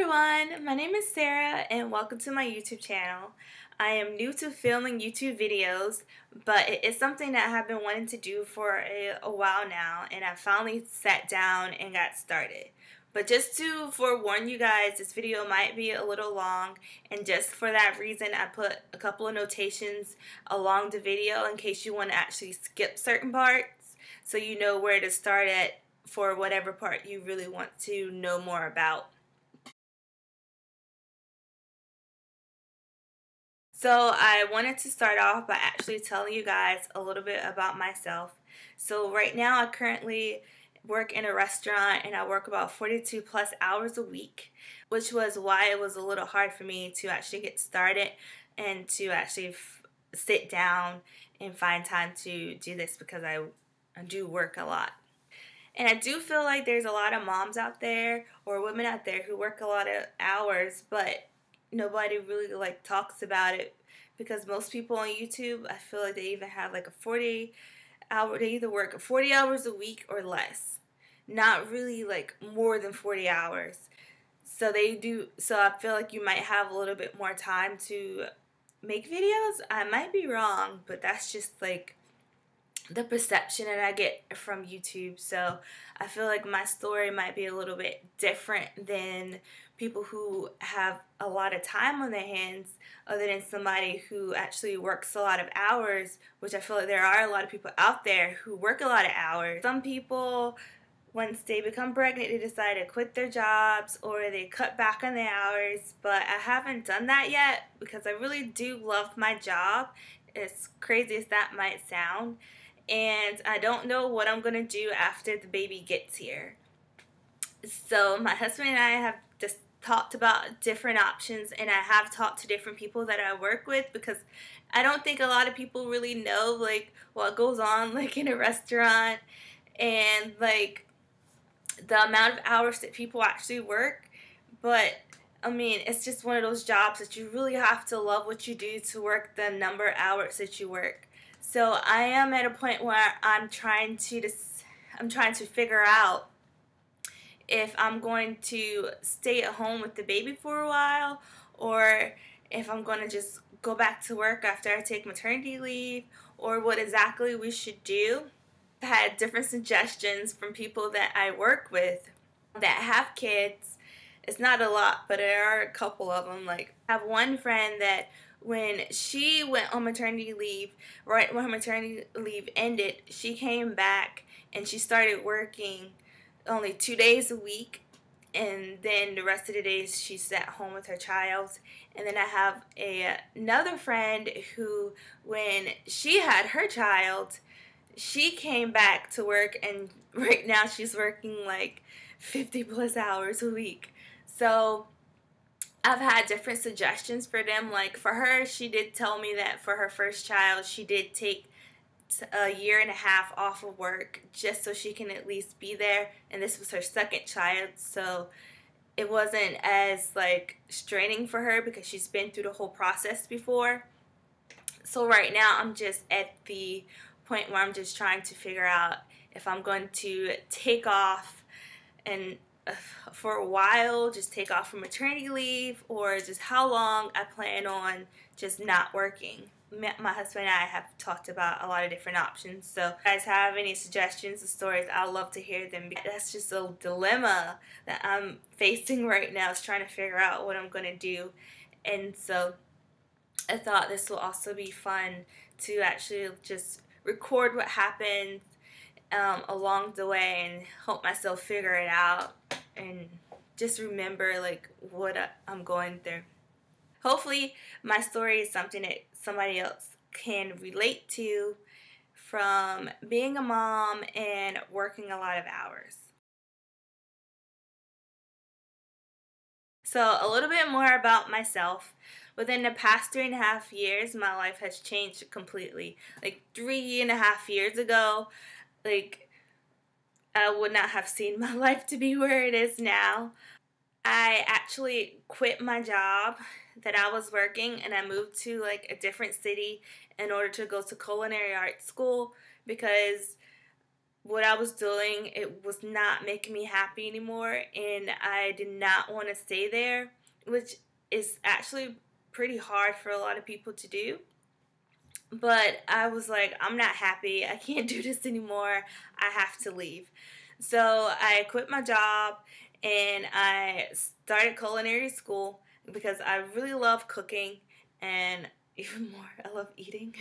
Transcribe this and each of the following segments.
everyone, my name is Sarah and welcome to my YouTube channel. I am new to filming YouTube videos, but it is something that I have been wanting to do for a while now, and I finally sat down and got started. But just to forewarn you guys, this video might be a little long, and just for that reason I put a couple of notations along the video in case you want to actually skip certain parts so you know where to start at for whatever part you really want to know more about. So I wanted to start off by actually telling you guys a little bit about myself. So right now I currently work in a restaurant and I work about 42 plus hours a week, which was why it was a little hard for me to actually get started and to actually sit down and find time to do this because I do work a lot. And I do feel like there's a lot of moms out there or women out there who work a lot of hours, but nobody really talks about it, because most people on YouTube, I feel like they even have like a 40-hour, they either work 40 hours a week or less, not really like more than 40 hours. So I feel like you might have a little bit more time to make videos. I might be wrong, but that's just like the perception that I get from YouTube. So I feel like my story might be a little bit different than people who have a lot of time on their hands, other than somebody who actually works a lot of hours, which I feel like there are a lot of people out there who work a lot of hours. Some people, once they become pregnant, they decide to quit their jobs or they cut back on their hours, but I haven't done that yet because I really do love my job, as crazy as that might sound. And I don't know what I'm going to do after the baby gets here. So my husband and I have just talked about different options, and I have talked to different people that I work with, because I don't think a lot of people really know like what goes on like in a restaurant and like the amount of hours that people actually work. But I mean, it's just one of those jobs that you really have to love what you do to work the number of hours that you work. So I am at a point where I'm trying to figure out if I'm going to stay at home with the baby for a while, or if I'm going to just go back to work after I take maternity leave, or what exactly we should do. I had different suggestions from people that I work with that have kids. It's not a lot, but there are a couple of them. Like, I have one friend that when she went on maternity leave, right when her maternity leave ended, she came back and she started working only 2 days a week, and then the rest of the days she sat home with her child. And then I have another friend who, when she had her child, she came back to work, and right now she's working like 50 plus hours a week. So I've had different suggestions for them. Like for her, she did tell me that for her first child, she did take a year and a half off of work just so she can at least be there. And this was her second child, so it wasn't as like straining for her because she's been through the whole process before. So right now I'm just at the point where I'm just trying to figure out if I'm going to take off and for a while, just take off from maternity leave, or just how long I plan on just not working. My husband and I have talked about a lot of different options. So if you guys have any suggestions or stories, I'd love to hear them. That's just a dilemma that I'm facing right now, is trying to figure out what I'm going to do. And so I thought this will also be fun to actually just record what happens along the way and help myself figure it out and just remember like what I'm going through. Hopefully my story is something that somebody else can relate to, from being a mom and working a lot of hours. So a little bit more about myself. Within the past 3.5 years, my life has changed completely. Like 3.5 years ago, like I would not have seen my life to be where it is now. I actually quit my job that I was working, and I moved to like a different city in order to go to culinary arts school, because what I was doing, it was not making me happy anymore, and I did not want to stay there, which is actually pretty hard for a lot of people to do. But I was like, I'm not happy. I can't do this anymore. I have to leave. So I quit my job and I started culinary school because I really love cooking, and even more, I love eating.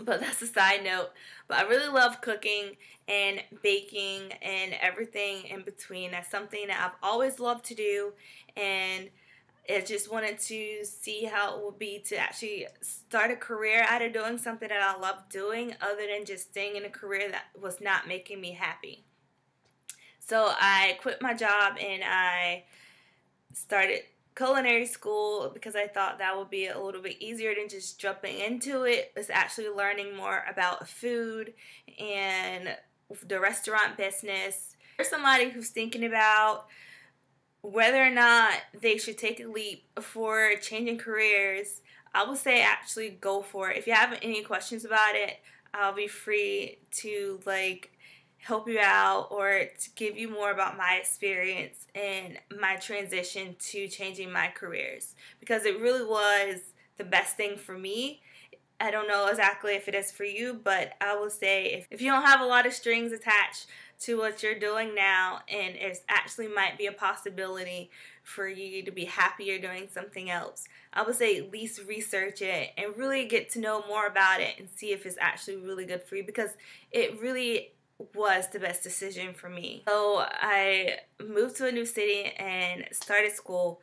But that's a side note. But I really love cooking and baking and everything in between. That's something that I've always loved to do, and I just wanted to see how it would be to actually start a career out of doing something that I love doing, other than just staying in a career that was not making me happy. So I quit my job and I started culinary school because I thought that would be a little bit easier than just jumping into it. It's actually learning more about food and the restaurant business. There's somebody who's thinking about whether or not they should take a leap for changing careers, I would say actually go for it. If you have any questions about it, I'll be free to help you out or to give you more about my experience and my transition to changing my careers, because it really was the best thing for me. I don't know exactly if it is for you, but I will say if you don't have a lot of strings attached to what you're doing now, and it actually might be a possibility for you to be happier doing something else, I would say at least research it and really get to know more about it and see if it's actually really good for you, because it really was the best decision for me. So I moved to a new city and started school,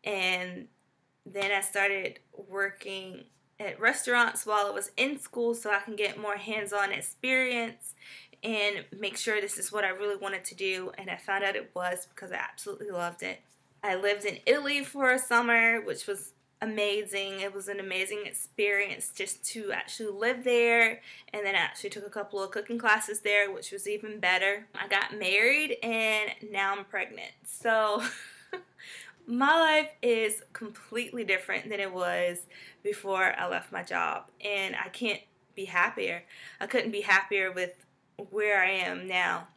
and then I started working at restaurants while I was in school so I can get more hands-on experience and make sure this is what I really wanted to do. And I found out it was, because I absolutely loved it. I lived in Italy for a summer, which was amazing. It was an amazing experience just to actually live there, and then I actually took a couple of cooking classes there, which was even better. I got married and now I'm pregnant. So my life is completely different than it was before I left my job, and I can't be happier. I couldn't be happier with where I am now.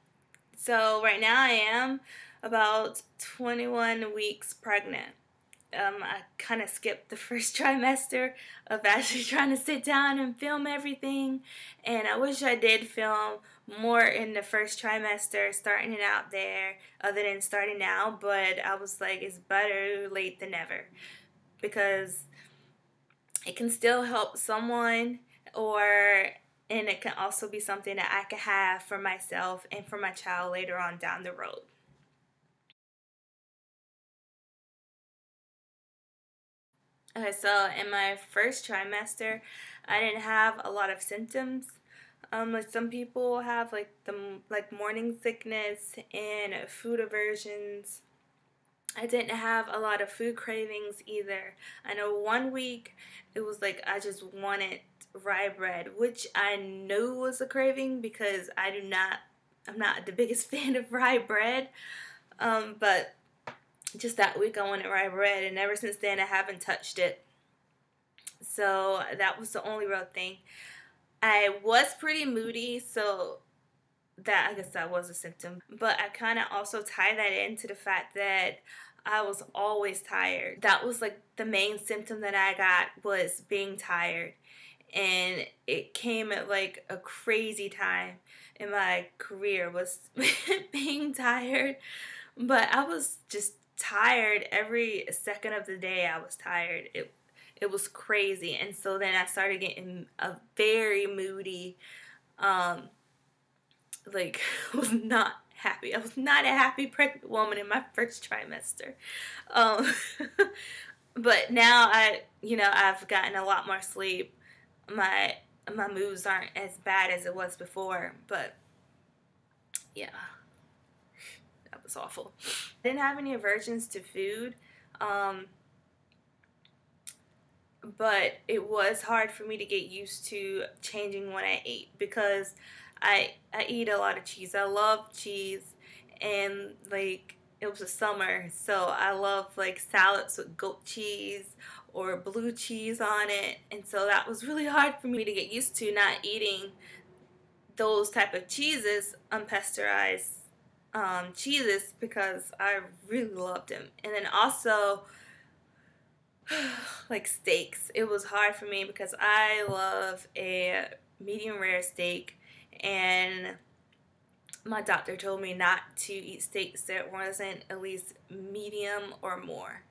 So right now I am about 21 weeks pregnant. I kind of skipped the first trimester of actually trying to sit down and film everything, and I wish I did film more in the first trimester, starting it out there, other than starting now. But I was like, it's better late than never, because it can still help someone, and it can also be something that I can have for myself and for my child later on down the road. Okay, so in my first trimester, I didn't have a lot of symptoms. Like some people have like morning sickness and food aversions. I didn't have a lot of food cravings either. I know one week it was like I just wanted rye bread, which I knew was a craving because I'm not the biggest fan of rye bread. But just that week I wanted rye bread, and ever since then I haven't touched it. So that was the only real thing. I was pretty moody, so that, I guess that was a symptom. But I kind of also tie that into the fact that I was always tired. That was like the main symptom that I got, was being tired. And it came at like a crazy time in my career, was being tired. But I was just tired every second of the day. I was tired. It was crazy. And so then I started getting a very moody, was not happy. I was not a happy pregnant woman in my first trimester. Um, but now I've gotten a lot more sleep. My moods aren't as bad as it was before, but yeah, that was awful. I didn't have any aversions to food, but it was hard for me to get used to changing what I ate, because I eat a lot of cheese. I love cheese, and like it was a summer, so I love like salads with goat cheese or blue cheese on it, and so that was really hard for me to get used to, not eating those type of cheeses, unpasteurized cheeses, because I really loved them. And then also like steaks, it was hard for me because I love a medium rare steak, and my doctor told me not to eat steaks that wasn't at least medium or more.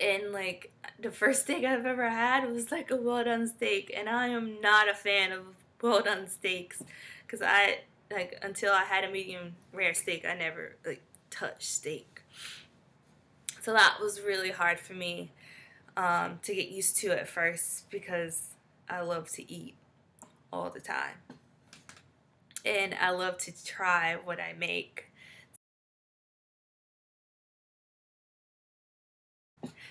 And like the first steak I've ever had was like a well done steak, and I am not a fan of well done steaks, because I like, until I had a medium rare steak, I never like touched steak. So that was really hard for me to get used to at first, because I love to eat all the time, and I love to try what I make.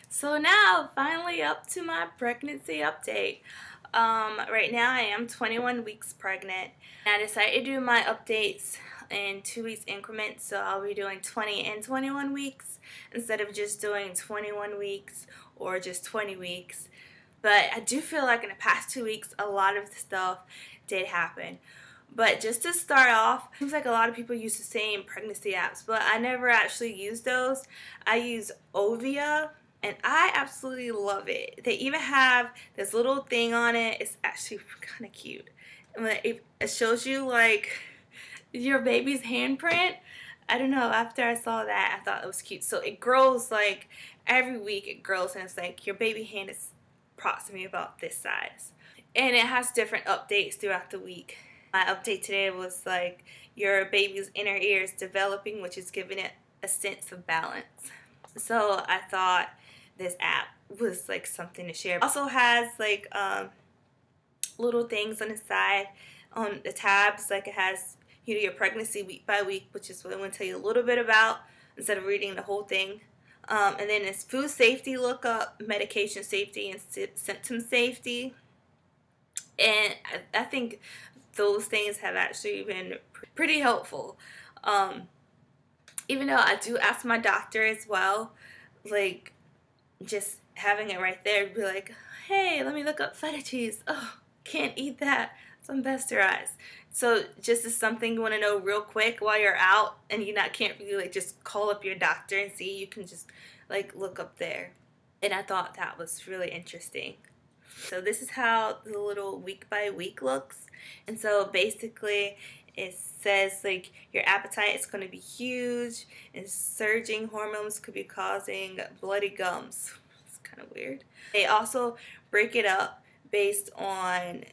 So now, finally up to my pregnancy update. Right now I am 21 weeks pregnant. I decided to do my updates in 2 weeks increments, so I'll be doing 20 and 21 weeks instead of just doing 21 weeks or just 20 weeks. But I do feel like in the past 2 weeks a lot of the stuff did happen. But just to start off, it seems like a lot of people use the same pregnancy apps, but I never actually use those. I use Ovia, and I absolutely love it. They even have this little thing on it. It's actually kind of cute. It shows you like your baby's handprint. I don't know, after I saw that, I thought it was cute. So it grows like every week, it grows, and it's like your baby hand is approximately about this size. And it has different updates throughout the week. My update today was like your baby's inner ear is developing, which is giving it a sense of balance. So I thought this app was like something to share. It also has like little things on the side on the tabs, like it has, you know, your pregnancy week by week, which is what I'm going to tell you a little bit about instead of reading the whole thing. And then it's food safety lookup, medication safety, and symptom safety. And I think those things have actually been pretty helpful. Even though I do ask my doctor as well, like just having it right there, be like, hey, let me look up feta cheese. Oh, can't eat that. It's unpasteurized. So just as something you want to know real quick while you're out and you can't really like just call up your doctor and see, you can just like look up there. And I thought that was really interesting. So this is how the little week by week looks. And so basically it says like your appetite is going to be huge, and surging hormones could be causing bloody gums. It's kind of weird. They also break it up based on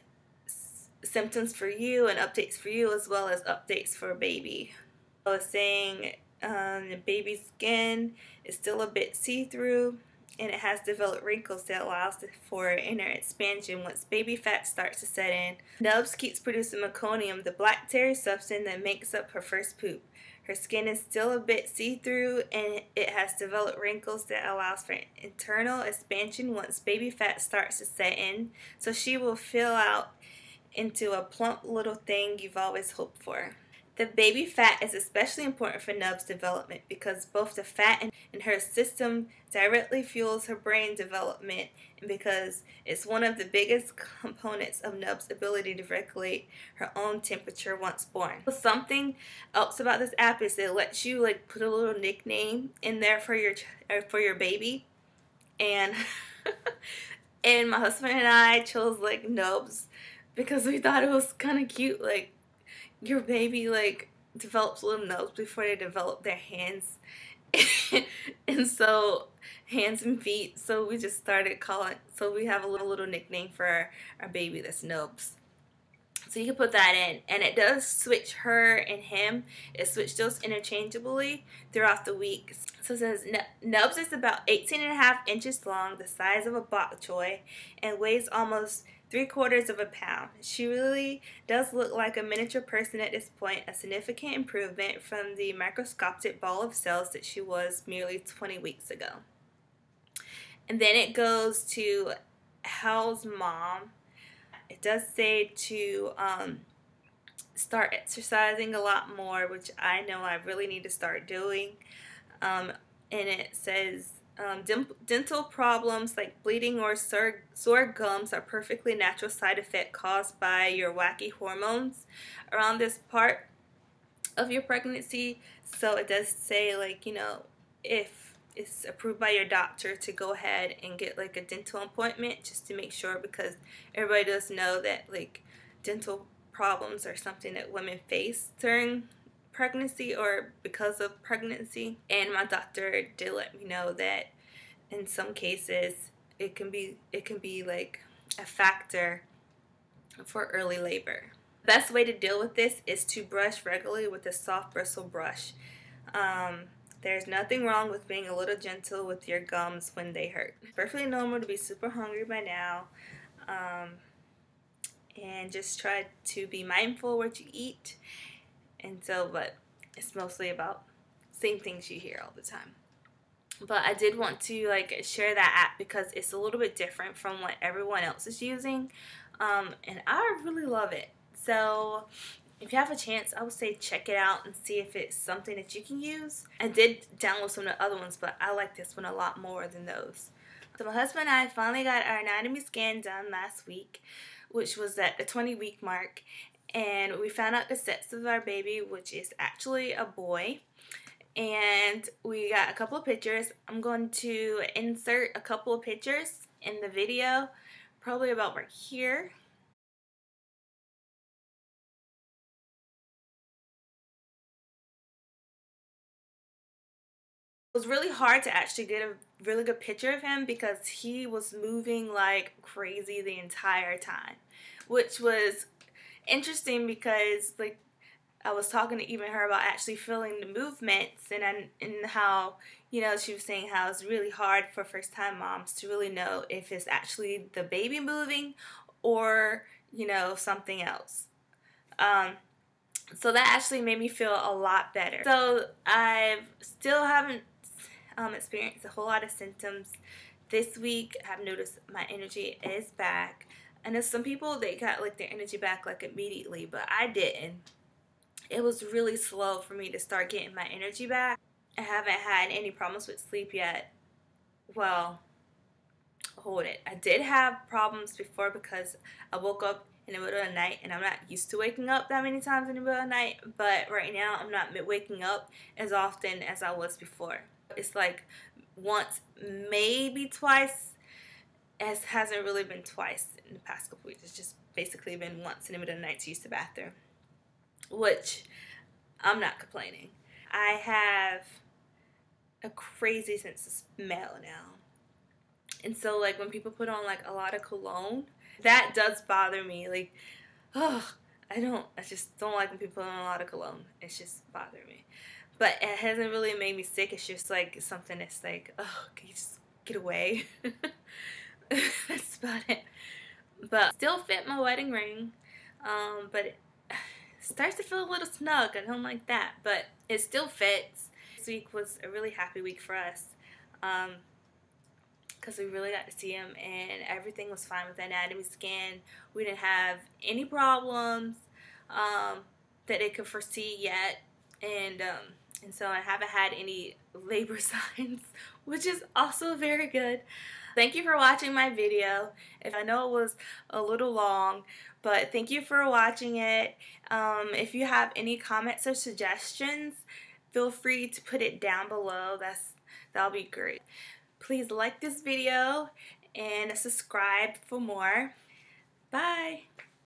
symptoms for you and updates for you, as well as updates for a baby. So it's saying the baby's skin is still a bit see-through, and it has developed wrinkles that allows for inner expansion once baby fat starts to set in. Nubs keeps producing meconium, the black terry substance that makes up her first poop. Her skin is still a bit see-through, and it has developed wrinkles that allows for internal expansion once baby fat starts to set in, so she will fill out into a plump little thing you've always hoped for. The baby fat is especially important for Nub's development because both the fat in her system directly fuels her brain development, and because it's one of the biggest components of Nub's ability to regulate her own temperature once born. Something else about this app is it lets you like put a little nickname in there for your baby, and and my husband and I chose like Nubs because we thought it was kind of cute. Like, your baby like develops little nubs before they develop their hands and so hands and feet, so we just started calling, so we have a little nickname for our baby that's Nubs. So you can put that in, and it does switch her and him. It switched those interchangeably throughout the week. So it says Nubs is about 18.5 inches long, the size of a bok choy, and weighs almost 3/4 of a pound. She really does look like a miniature person at this point, a significant improvement from the microscopic ball of cells that she was merely 20 weeks ago. And then it goes to Hal's mom. It does say to start exercising a lot more, which I know I really need to start doing. And it says Dental problems like bleeding or sore gums are perfectly natural side effect caused by your wacky hormones around this part of your pregnancy. So it does say, like, you know, if it's approved by your doctor to go ahead and get like a dental appointment just to make sure, because everybody does know that like dental problems are something that women face during pregnancy or because of pregnancy. And my doctor did let me know that in some cases it can be like a factor for early labor. The best way to deal with this is to brush regularly with a soft bristle brush. There's nothing wrong with being a little gentle with your gums when they hurt. It's perfectly normal to be super hungry by now. And just try to be mindful what you eat. And so, but it's mostly about same things you hear all the time. But I did want to like share that app because it's a little bit different from what everyone else is using. And I really love it. So if you have a chance, I would say check it out and see if it's something that you can use. I did download some of the other ones, but I like this one a lot more than those. So my husband and I finally got our anatomy scan done last week, which was at the 20-week mark. And we found out the sex of our baby, which is actually a boy. And we got a couple of pictures. I'm going to insert a couple of pictures in the video, probably about right here. It was really hard to actually get a really good picture of him because he was moving like crazy the entire time, which was interesting because like I was talking to even her about actually feeling the movements and how, you know, she was saying how it's really hard for first-time moms to really know if it's actually the baby moving or, you know, something else. So that actually made me feel a lot better. So I still haven't experienced a whole lot of symptoms this week. I've noticed my energy is back. I know some people, they got like their energy back like immediately, but I didn't. It was really slow for me to start getting my energy back. I haven't had any problems with sleep yet. Well, hold it. I did have problems before because I woke up in the middle of the night, and I'm not used to waking up that many times in the middle of the night, but right now I'm not waking up as often as I was before. It's like once, maybe twice. It hasn't really been twice in the past couple weeks. It's just basically been once in the middle of the night to use the bathroom, which I'm not complaining. I have a crazy sense of smell now. And so like when people put on like a lot of cologne, that does bother me. Like, oh, I just don't like when people put on a lot of cologne. It's just bothering me. But it hasn't really made me sick. It's just like something that's like, oh, can you just get away? That's about it. But still fit my wedding ring. But it starts to feel a little snug. I don't like that. But it still fits. This week was a really happy week for us. Because we really got to see him and everything was fine with the anatomy scan. We didn't have any problems that they could foresee yet, and so I haven't had any labor signs, which is also very good. Thank you for watching my video. If I know it was a little long, but thank you for watching it. If you have any comments or suggestions, feel free to put it down below. That'll be great. Please like this video and subscribe for more. Bye!